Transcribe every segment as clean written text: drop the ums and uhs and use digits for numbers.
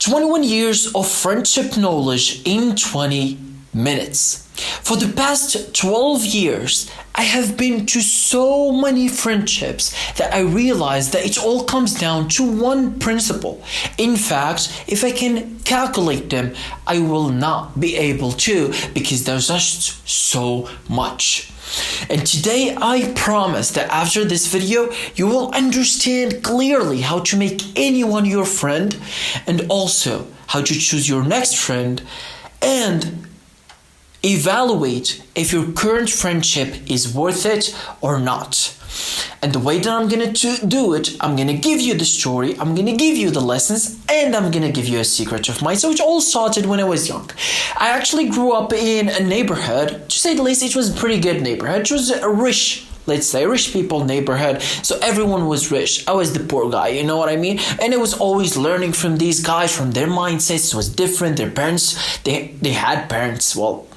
21 years of friendship knowledge in 20 minutes. For the past 12 years, I have been to so many friendships that I realized that it all comes down to one principle. In fact, if I can calculate them, I will not be able to because there's just so much. And today I promise that after this video, you will understand clearly how to make anyone your friend and also how to choose your next friend and evaluate if your current friendship is worth it or not. And the way that I'm going to do it, I'm going to give you the story, I'm going to give you the lessons, and I'm going to give you a secret of mine. So it all started when I was young. I actually grew up in a neighborhood, to say the least, it was a pretty good neighborhood. It was a rich, let's say, rich people neighborhood. So everyone was rich. I was the poor guy, you know what I mean? And I was always learning from these guys, from their mindsets. It was different. Their parents, they had parents, well,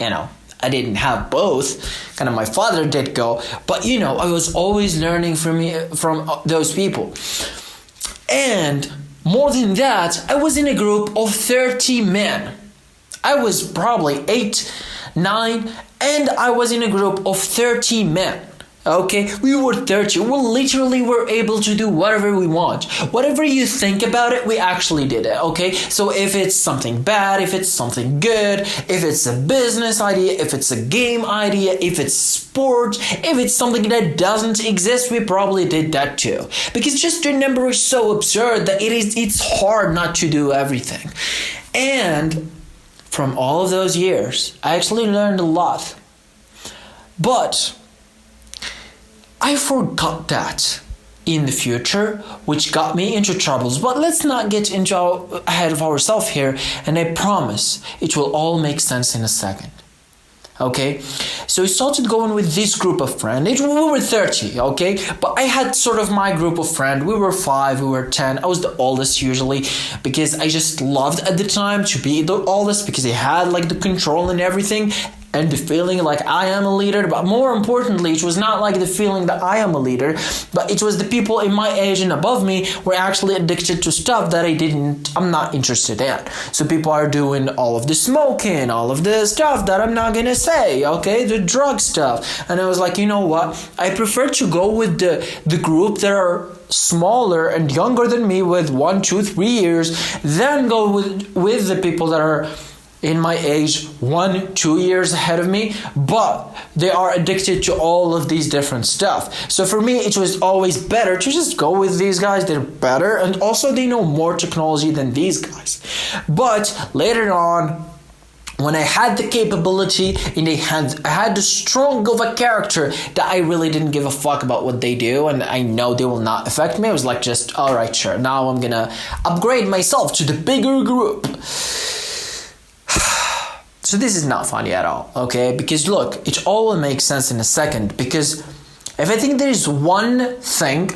you know, I didn't have both. Kind of my father did go, but you know, I was always learning from those people. And more than that, I was in a group of 30 men. I was probably 8, 9, and I was in a group of 30 men. Okay, we were 30. We literally were able to do whatever we want. Whatever you think about it, we actually did it. Okay, so if it's something bad, if it's something good, if it's a business idea, if it's a game idea, if it's sport, if it's something that doesn't exist, we probably did that too. Because just the number is so absurd that it's hard not to do everything. And from all of those years, I actually learned a lot. But I forgot that in the future, which got me into troubles. But let's not get ahead of ourselves here, and I promise it will all make sense in a second. Okay, so I started going with this group of friends. We were 30, okay? But I had sort of my group of friends. We were 5, we were 10. I was the oldest usually because I just loved at the time to be the oldest because I had like the control and everything. And the feeling like I am a leader, but more importantly, it was not like the feeling that I am a leader, but it was the people in my age and above me were actually addicted to stuff that I'm not interested in. So people are doing all of the smoking, all of the stuff that I'm not gonna say, okay, the drug stuff. And I was like, you know what? I prefer to go with the group that are smaller and younger than me with 1, 2, 3 years, than go with the people that are in my age 1, 2 years ahead of me, but they are addicted to all of these different stuff. So for me, it was always better to just go with these guys. They're better, and also they know more technology than these guys. But later on, when I had the capability and I had the strong of a character that I really didn't give a fuck about what they do, and I know they will not affect me, I was like, just alright, sure, now I'm gonna upgrade myself to the bigger group. So this is not funny at all, okay? Because look, it all will make sense in a second. Because if I think there is one thing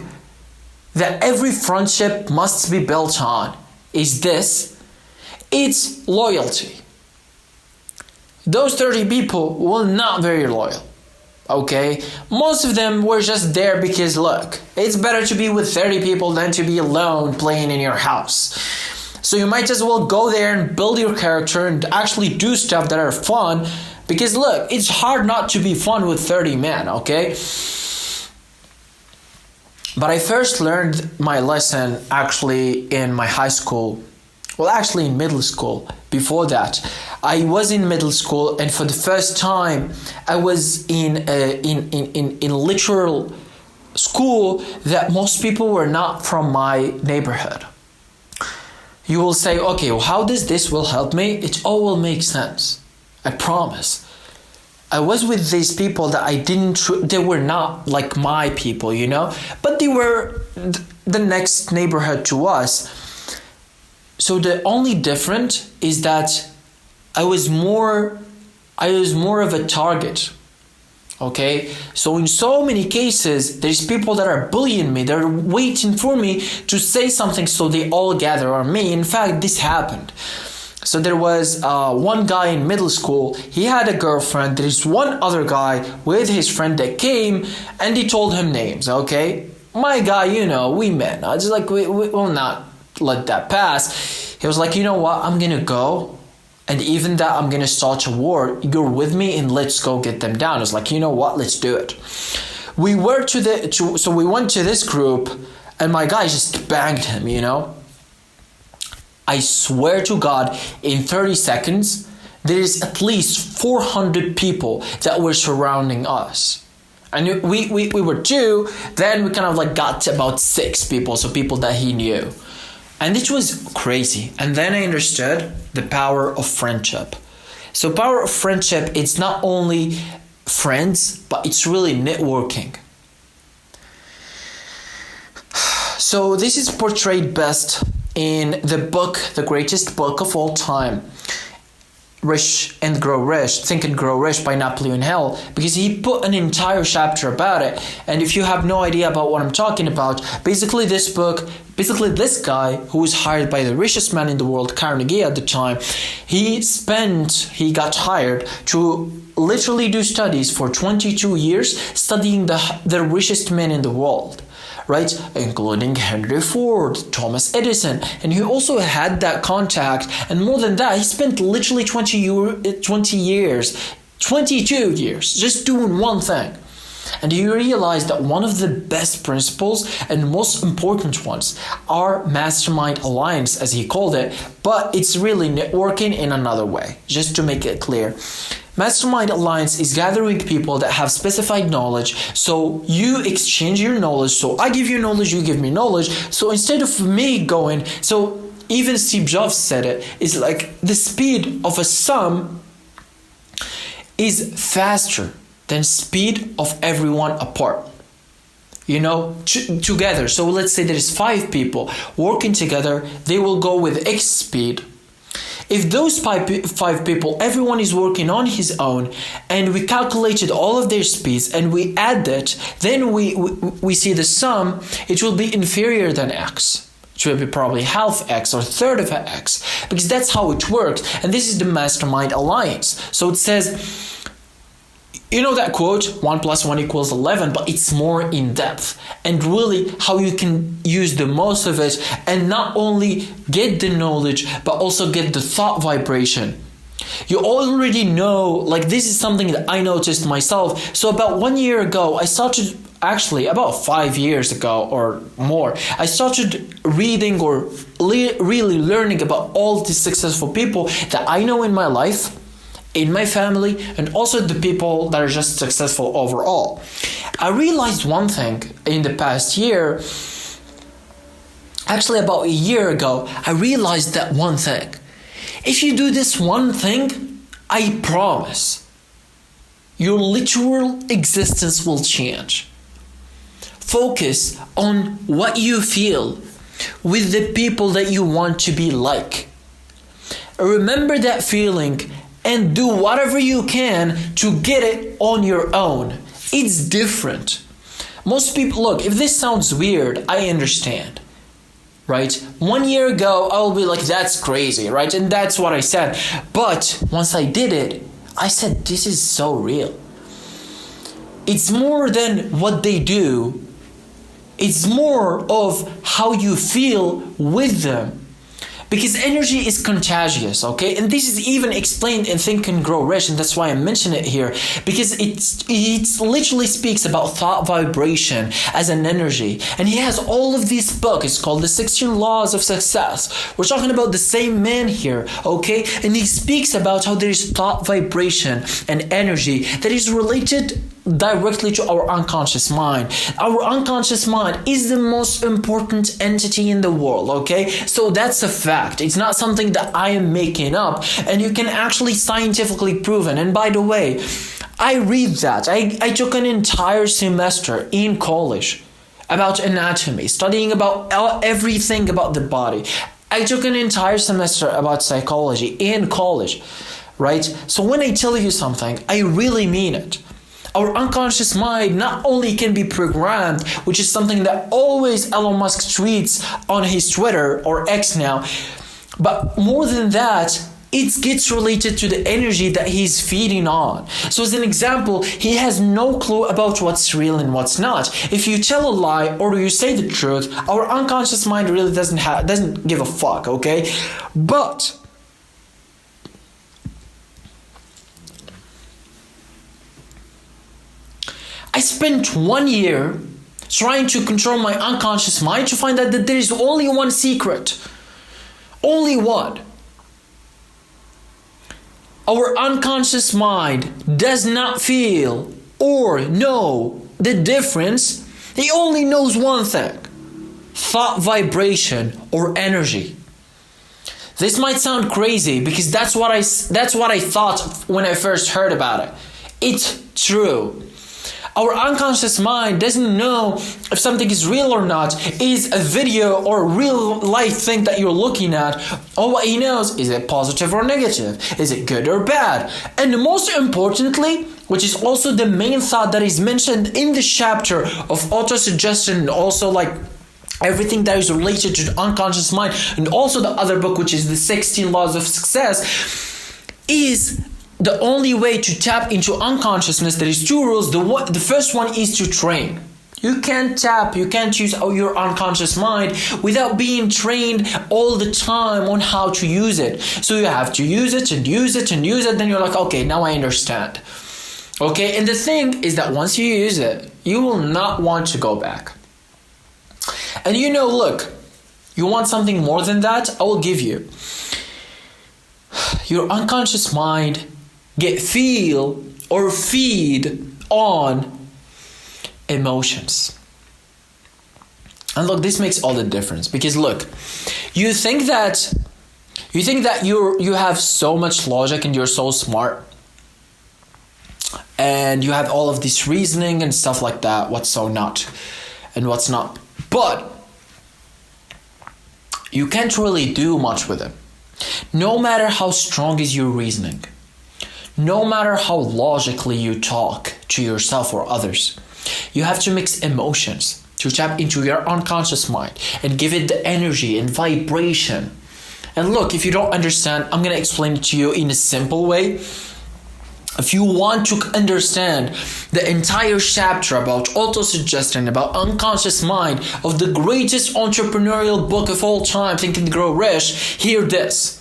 that every friendship must be built on, is this: it's loyalty. Those 30 people were not very loyal, okay? Most of them were just there because, look, it's better to be with 30 people than to be alone playing in your house. So you might as well go there and build your character and actually do stuff that are fun. Because look, it's hard not to be fun with 30 men, okay? But I first learned my lesson actually in my high school. Well, actually in middle school. Before that, I was in middle school, and for the first time, I was in literal school that most people were not from my neighborhood. You will say, okay, well, how does this will help me? It all will make sense. I promise. I was with these people that they were not like my people, you know? But they were the next neighborhood to us. So the only difference is that I was more of a target. Okay, so in so many cases, there's people that are bullying me. They're waiting for me to say something, so they all gather on me. In fact, this happened. So there was one guy in middle school. He had a girlfriend. There's one other guy with his friend that came, and he told him names. Okay, my guy, you know, we men. I just like we will not let that pass. He was like, you know what, I'm gonna go, and even that I'm gonna start a war, you're with me and let's go get them down. I was like, you know what, let's do it. We went to this group, and my guy just banged him, you know. I swear to God, in 30 seconds, there is at least 400 people that were surrounding us. And we were two, then we kind of like got to about 6 people, so people that he knew. And it was crazy. And then I understood the power of friendship. So power of friendship, it's not only friends, but it's really networking. So this is portrayed best in the book, the greatest book of all time, Rich and Grow Rich, Think and Grow Rich by Napoleon Hill, because he put an entire chapter about it. And if you have no idea about what I'm talking about, basically this guy who was hired by the richest man in the world, Carnegie at the time, he got hired to literally do studies for 22 years studying the richest men in the world. Right, including Henry Ford, Thomas Edison, and he also had that contact. And more than that, he spent literally 22 years just doing one thing. And he realized that one of the best principles and most important ones are mastermind alliance, as he called it, but it's really networking in another way, just to make it clear. Mastermind alliance is gathering people that have specified knowledge, so you exchange your knowledge. So I give you knowledge, you give me knowledge. So instead of me going, so even Steve Jobs said it, it's like the speed of a sum is faster than speed of everyone apart. You know, together. So let's say there is 5 people working together, they will go with X speed. If those 5 people, everyone is working on his own, and we calculated all of their speeds and we add it, then we see the sum, it will be inferior than X. It will be probably half X or third of X, because that's how it works. And this is the mastermind alliance. So it says, you know that quote, 1 + 1 = 11, but it's more in depth and really how you can use the most of it and not only get the knowledge, but also get the thought vibration. You already know, like this is something that I noticed myself. So about 1 year ago, actually about 5 years ago or more, I started reading or really learning about all these successful people that I know in my life, in my family, and also the people that are just successful overall. I realized one thing in the past year, actually about a year ago, I realized that one thing. If you do this one thing, I promise, your literal existence will change. Focus on what you feel with the people that you want to be like. Remember that feeling and do whatever you can to get it on your own. It's different. Most people, look, if this sounds weird, I understand, right? 1 year ago, I'll be like, that's crazy, right? And that's what I said. But once I did it, I said, this is so real. It's more than what they do. It's more of how you feel with them. Because energy is contagious, okay? And this is even explained in Think and Grow Rich, and that's why I mention it here. Because it literally speaks about thought vibration as an energy. And he has all of these books. It's called The 16 Laws of Success. We're talking about the same man here, okay? And he speaks about how there is thought vibration and energy that is related directly to our unconscious mind. Our unconscious mind is the most important entity in the world, okay? So that's a fact. It's not something that I am making up, and you can actually scientifically prove it. And by the way, I read that. I took an entire semester in college about anatomy, studying about everything about the body. I took an entire semester about psychology in college, right? So when I tell you something, I really mean it. Our unconscious mind not only can be programmed, which is something that always Elon Musk tweets on his Twitter or X now, but more than that, it gets related to the energy that he's feeding on. So as an example, he has no clue about what's real and what's not. If you tell a lie or you say the truth, our unconscious mind really doesn't give a fuck, okay? But I spent 1 year trying to control my unconscious mind to find out that there is only one secret. Only one. Our unconscious mind does not feel or know the difference. It only knows one thing: thought vibration or energy. This might sound crazy because that's what I thought when I first heard about it. It's true. Our unconscious mind doesn't know if something is real or not, is a video or real life thing that you're looking at. All what he knows is it positive or negative? Is it good or bad? And most importantly, which is also the main thought that is mentioned in the chapter of autosuggestion, and also like everything that is related to the unconscious mind, and also the other book, which is the 16 Laws of Success, is the only way to tap into unconsciousness. There is 2 rules. The first one is to train. You can't use your unconscious mind without being trained all the time on how to use it. So you have to use it and use it and use it. Then you're like, okay, now I understand. Okay, and the thing is that once you use it, you will not want to go back. And look, you want something more than that? I will give you. Your unconscious mind feel or feed on emotions. And look, this makes all the difference, because look, you think that you have so much logic and you're so smart and you have all of this reasoning and stuff like that, what's so not and what's not, but you can't really do much with it. No matter how strong is your reasoning, no matter how logically you talk to yourself or others, you have to mix emotions to tap into your unconscious mind and give it the energy and vibration. And look, if you don't understand, I'm going to explain it to you in a simple way. If you want to understand the entire chapter about autosuggestion, about unconscious mind, of the greatest entrepreneurial book of all time, Think and Grow Rich, hear this.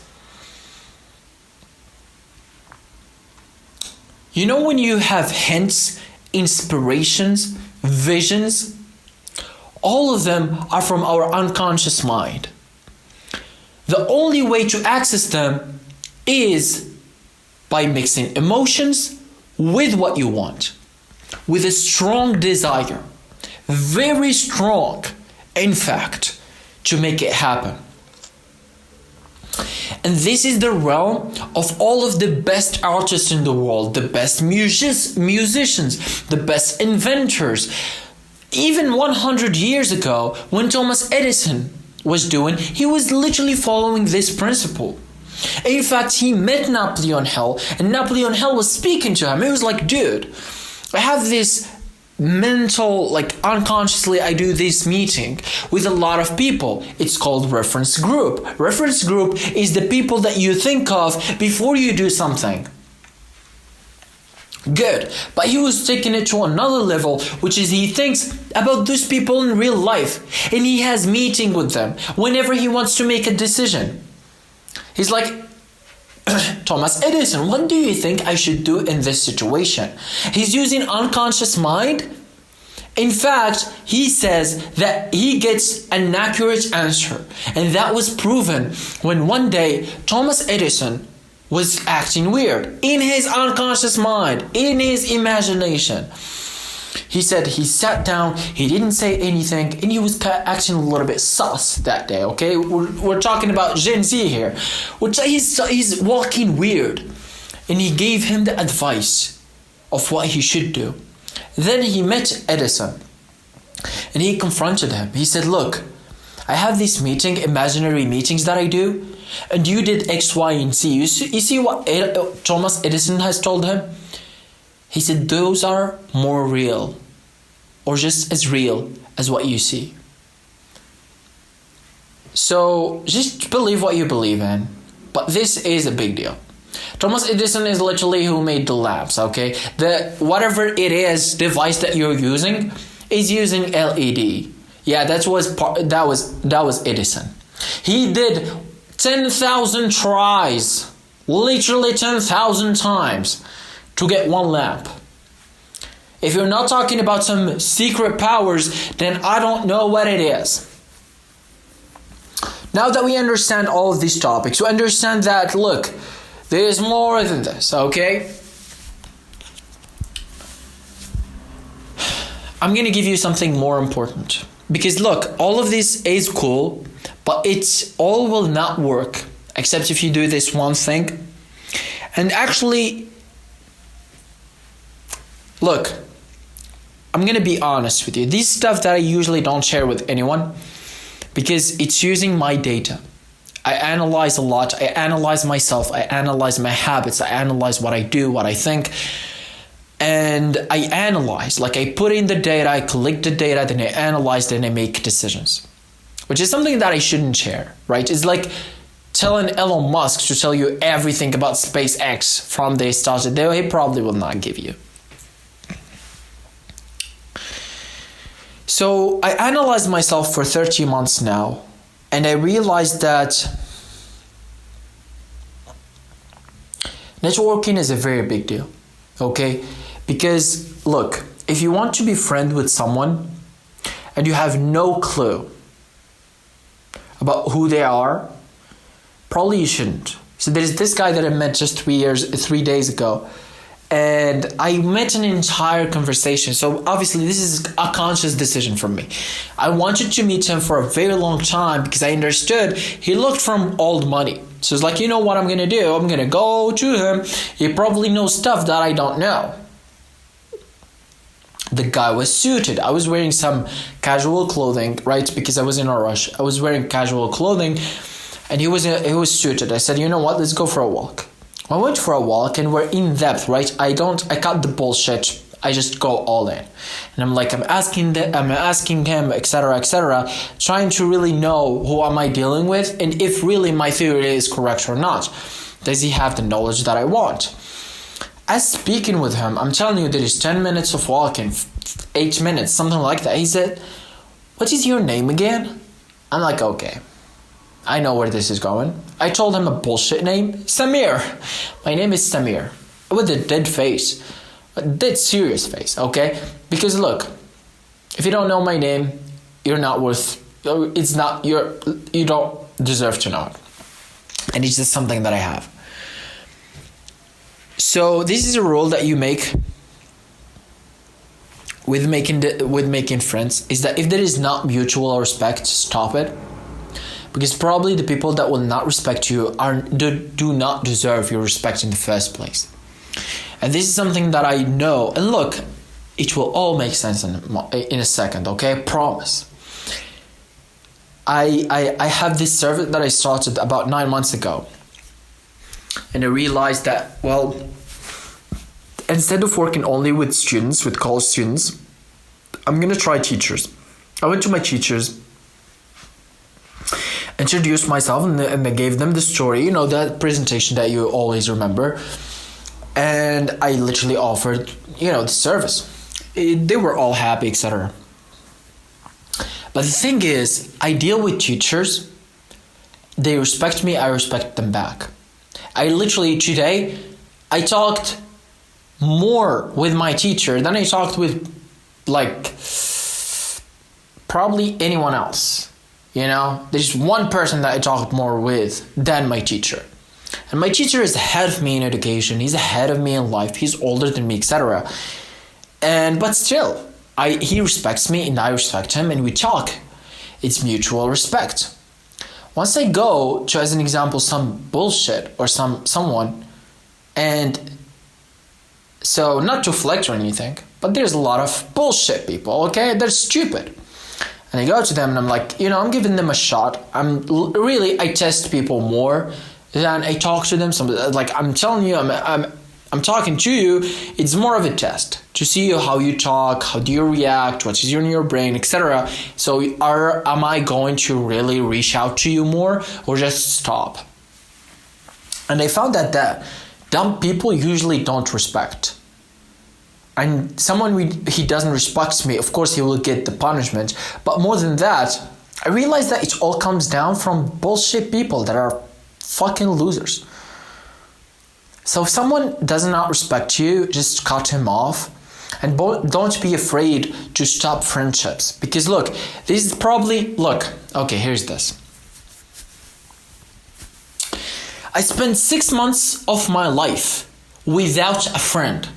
When you have hints, inspirations, visions, all of them are from our unconscious mind. The only way to access them is by mixing emotions with what you want, with a strong desire, very strong, in fact, to make it happen. And this is the realm of all of the best artists in the world, the best musicians, the best inventors. Even 100 years ago, when Thomas Edison was doing, he was literally following this principle. In fact, he met Napoleon Hill, and Napoleon Hill was speaking to him. He was like, dude, I have this mental, unconsciously I do this meeting with a lot of people. It's called reference group. Reference group is the people that you think of before you do something. Good. But he was taking it to another level, which is he thinks about those people in real life, and he has meeting with them whenever he wants to make a decision. He's like, Thomas Edison, what do you think I should do in this situation? He's using unconscious mind. In fact, he says that he gets an accurate answer. And that was proven when one day Thomas Edison was acting weird in his unconscious mind, in his imagination. He said he sat down, he didn't say anything, and he was acting a little bit sus that day, okay? We're talking about Gen Z here. Which he's walking weird. And he gave him the advice of what he should do. Then he met Edison. And he confronted him. He said, look, I have this meeting, imaginary meetings that I do. And you did X, Y, and Z. You see what Thomas Edison has told him? He said, those are more real, or just as real as what you see. So just believe what you believe in. but this is a big deal. Thomas Edison is literally who made the lamps, okay? The whatever it is device that you're using is using LED. Yeah, that was Edison. He did 10,000 tries, literally 10,000 times to get one lamp. If you're not talking about some secret powers, then I don't know what it is. Now that we understand all of these topics, we understand that, look, there is more than this, okay? I'm going to give you something more important. Because look, all of this is cool, but it all will not work except if you do this one thing. And actually, look, I'm going to be honest with you. This stuff that I usually don't share with anyone because it's using my data. I analyze a lot. I analyze myself. I analyze my habits. I analyze what I do, what I think. And I analyze, like I put in the data, I collect the data, then I analyze, then I make decisions. Which is something that I shouldn't share, right? It's like telling Elon Musk to tell you everything about SpaceX from the start. He probably will not give you. So I analyzed myself for 30 months now, and I realized that networking is a very big deal, okay? Because look, if you want to be friends with someone and you have no clue about who they are, probably you shouldn't. So there's this guy that I met just 3 days ago, and I met an entire conversation. So obviously this is a conscious decision from me. I wanted to meet him for a very long time because I understood he looked from old money. So it's like, you know what I'm going to do? I'm going to go to him. He probably knows stuff that I don't know. The guy was suited. I was wearing some casual clothing, right? Because I was in a rush. I was wearing casual clothing, and he was suited. I said, you know what? Let's go for a walk. I went for a walk, and we're in depth, right? I cut the bullshit. I just go all in, and I'm asking him, etc., trying to really know who am I dealing with, and if really my theory is correct or not. Does he have the knowledge that I want? As speaking with him, I'm telling you, there is 10 minutes of walking, 8 minutes, something like that. He said, what is your name again? I'm like, okay, I know where this is going. I told him a bullshit name, Samir. My name is Samir, with a dead face, a dead serious face, okay? Because look, if you don't know my name, you don't deserve to know it. And it's just something that I have. So this is a rule that you make with making friends, is that if there is not mutual respect, stop it. Because probably the people that will not respect you do not deserve your respect in the first place. And this is something that I know. And look, it will all make sense in a second, okay? I promise. I have this service that I started about 9 months ago. And I realized that, well, instead of working only with students, with college students, I'm going to try teachers. I went to my teachers, introduced myself, and I gave them the story, that presentation that you always remember. And I literally offered, the service. They were all happy, etc. But the thing is, I deal with teachers. They respect me, I respect them back. Today, I talked more with my teacher than I talked with, probably anyone else. There's one person that I talked more with than my teacher. And my teacher is ahead of me in education. He's ahead of me in life. He's older than me, etc. But still, he respects me and I respect him, and we talk. It's mutual respect. Once I go to, as an example, some bullshit or someone, and so not to flex or anything, but there's a lot of bullshit people, okay? They're stupid. And I go to them and I'm like, I'm giving them a shot. I test people more than I talk to them. I'm telling you, I'm talking to you. It's more of a test to see how you talk, how do you react, what is in your brain, etc. So am I going to really reach out to you more or just stop? And I found that dumb people usually don't respect. And he doesn't respect me, of course he will get the punishment. But more than that, I realized that it all comes down from bullshit people that are fucking losers. So if someone does not respect you, just cut him off. And don't be afraid to stop friendships. Because look, okay, here's this. I spent 6 months of my life without a friend.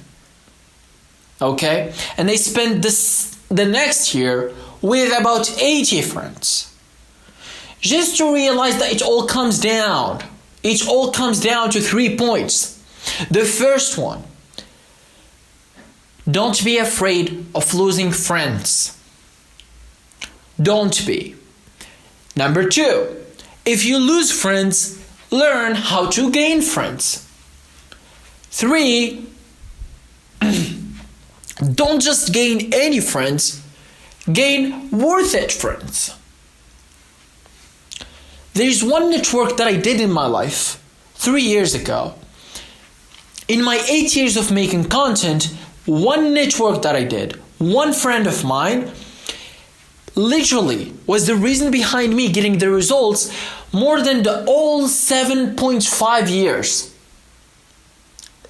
Okay? And I spent the next year with about 80 friends. Just to realize that it all comes down. It all comes down to 3 points. The first one, don't be afraid of losing friends. Don't be. Number 2, if you lose friends, learn how to gain friends. 3, don't just gain any friends, gain worth it friends. There's one network that I did in my life 3 years ago. In my 8 years of making content, one network that I did, one friend of mine, literally was the reason behind me getting the results more than the all 7.5 years.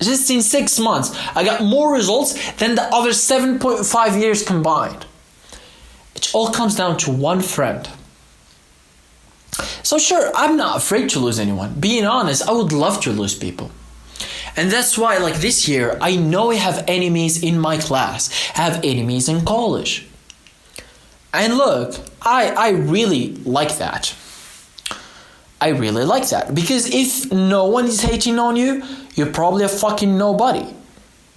Just in 6 months, I got more results than the other 7.5 years combined. It all comes down to one friend. So sure, I'm not afraid to lose anyone. Being honest, I would love to lose people. And that's why, like this year, I know I have enemies in my class. I have enemies in college. And look, I really like that. I really like that. Because if no one is hating on you, you're probably a fucking nobody.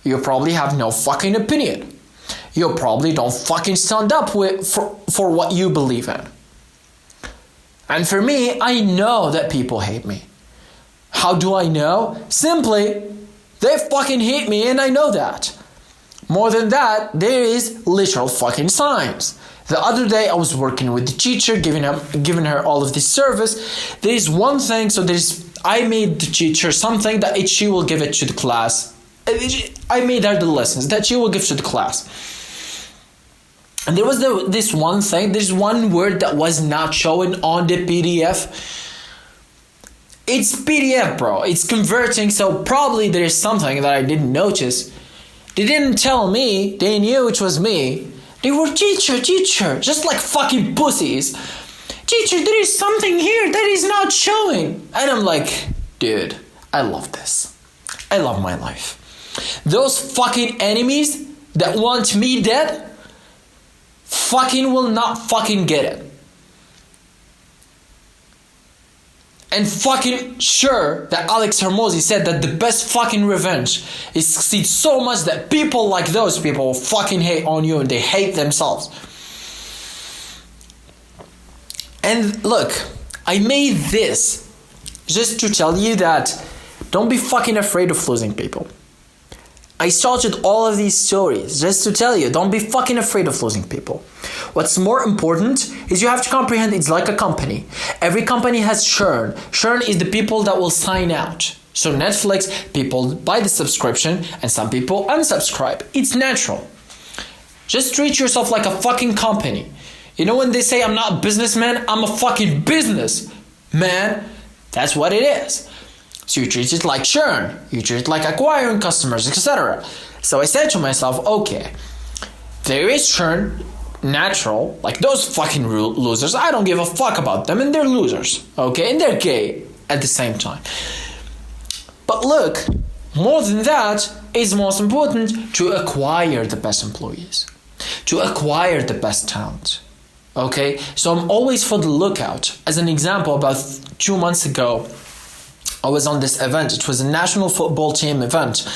You probably have no fucking opinion. You probably don't fucking stand up for what you believe in. And for me, I know that people hate me. How do I know? Simply, they fucking hate me and I know that. More than that, there is literal fucking signs. The other day I was working with the teacher, giving her all of this service. There is one thing, I made the teacher something that she will give it to the class. I made her the lessons that she will give to the class. And there was this one thing, there's one word that was not showing on the PDF. It's PDF, bro. It's converting, so probably there is something that I didn't notice. They didn't tell me. They knew it was me. They were, teacher, just like fucking pussies. Teacher, there is something here that is not showing. And I'm like, dude, I love this. I love my life. Those fucking enemies that want me dead fucking will not fucking get it. And fucking sure that Alex Hormozi said that the best fucking revenge is succeed so much that people like those people will fucking hate on you and they hate themselves. And look, I made this just to tell you that don't be fucking afraid of losing people. I started all of these stories just to tell you, don't be fucking afraid of losing people. What's more important is you have to comprehend it's like a company. Every company has churn. Churn is the people that will sign out. So Netflix, people buy the subscription and some people unsubscribe. It's natural. Just treat yourself like a fucking company. You know when they say I'm not a businessman, I'm a fucking business man. That's what it is. So you treat it like churn, you treat it like acquiring customers, etc. So I said to myself, okay, there is churn, natural, like those fucking losers, I don't give a fuck about them and they're losers, okay? And they're gay at the same time. But look, more than that, it's most important to acquire the best employees, to acquire the best talent, okay? So I'm always for the lookout. As an example, about 2 months ago, I was on this event. It was a national football team event.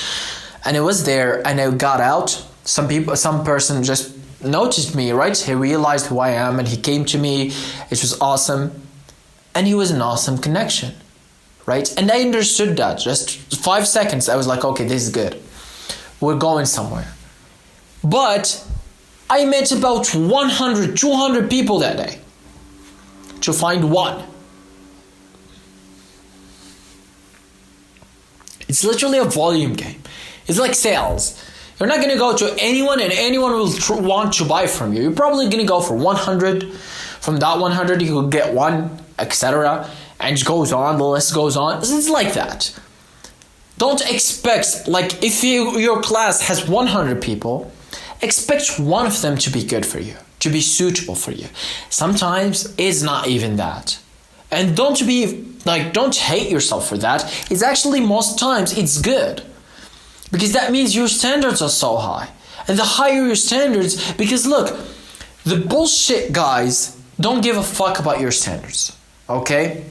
And I was there and I got out. Some person just noticed me, right? He realized who I am and he came to me. It was awesome. And he was an awesome connection, right? And I understood that. Just 5 seconds, I was like, okay, this is good. We're going somewhere. But I met about 100, 200 people that day to find one. It's literally a volume game. It's like sales. You're not going to go to anyone and anyone will want to buy from you. You're probably going to go for 100. From that 100, you could get one, etc. And it goes on, the list goes on. It's like that. Don't expect, like if your class has 100 people, expect one of them to be good for you, to be suitable for you. Sometimes it's not even that. And don't hate yourself for that. It's actually most times it's good. Because that means your standards are so high. And the higher your standards, because look, the bullshit guys don't give a fuck about your standards. Okay?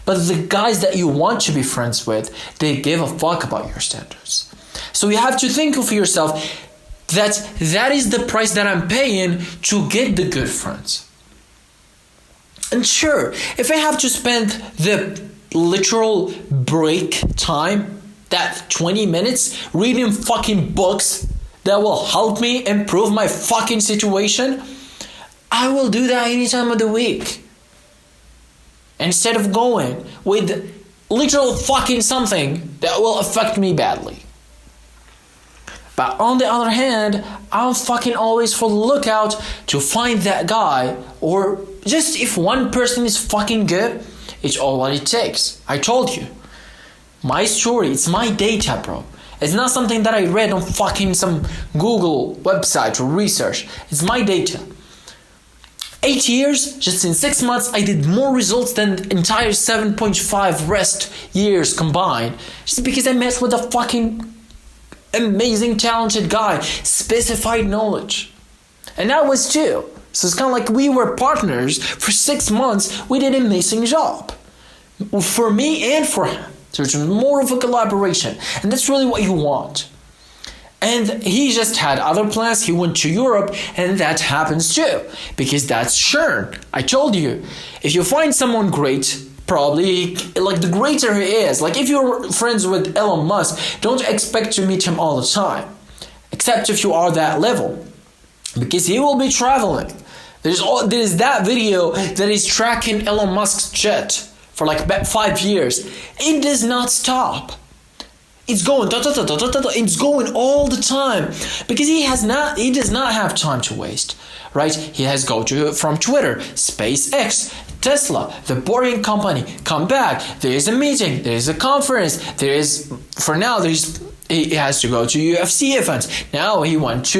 But the guys that you want to be friends with, they give a fuck about your standards. So you have to think of yourself that is the price that I'm paying to get the good friends. And sure, if I have to spend the literal break time, that 20 minutes reading fucking books that will help me improve my fucking situation, I will do that any time of the week. Instead of going with literal fucking something that will affect me badly. But on the other hand, I'm fucking always for the lookout to find that guy, or just if one person is fucking good, it's all what it takes. I told you. My story, it's my data, bro. It's not something that I read on fucking some Google website or research. It's my data. 8 years, just in 6 months, I did more results than the entire 7.5 rest years combined. Just because I met with a fucking amazing, talented guy. Specified knowledge. And I was too. So it's kind of like we were partners. For 6 months, we did an amazing job. For me and for him. So it's more of a collaboration. And that's really what you want. And he just had other plans. He went to Europe, and that happens too. Because that's churn. I told you. If you find someone great, probably, like the greater he is, like if you're friends with Elon Musk, don't expect to meet him all the time. Except if you are that level. Because he will be traveling. There's that video that is tracking Elon Musk's jet for like about 5 years. It does not stop. It's going, it's going all the time. Because he does not have time to waste. Right? He has go to from Twitter, SpaceX, Tesla, the boring company, come back. There is a meeting, there is a conference, he has to go to UFC events. Now he went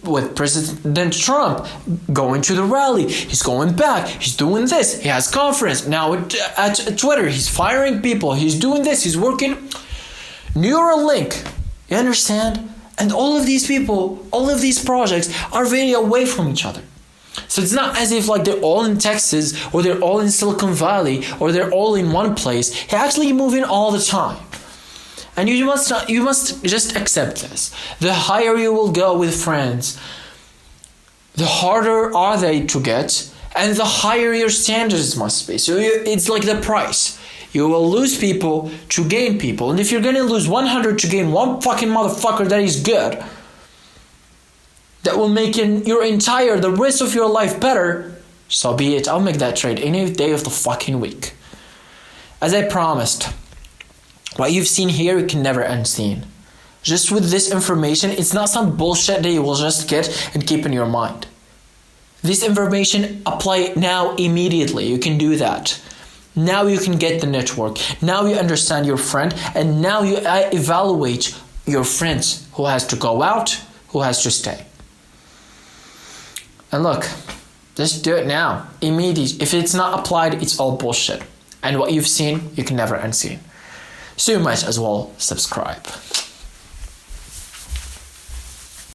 with President Trump, going to the rally. He's going back. He's doing this. He has conference. Now at Twitter, he's firing people. He's doing this. He's working. Neuralink. You understand? And all of these people, all of these projects are very away from each other. So it's not as if like they're all in Texas or they're all in Silicon Valley or they're all in one place. They're actually moving all the time. And you must just accept this. The higher you will go with friends, the harder are they to get, and the higher your standards must be. So it's like the price. You will lose people to gain people. And if you're going to lose 100 to gain one fucking motherfucker that is good, that will make the rest of your life better, so be it. I'll make that trade any day of the fucking week. As I promised, what you've seen here, you can never unseen. Just with this information, it's not some bullshit that you will just get and keep in your mind. This information, apply now immediately. You can do that. Now you can get the network. Now you understand your friend, and now you evaluate your friends. Who has to go out, who has to stay. And look, just do it now. Immediate. If it's not applied, it's all bullshit. And what you've seen, you can never unseen. So you might as well subscribe.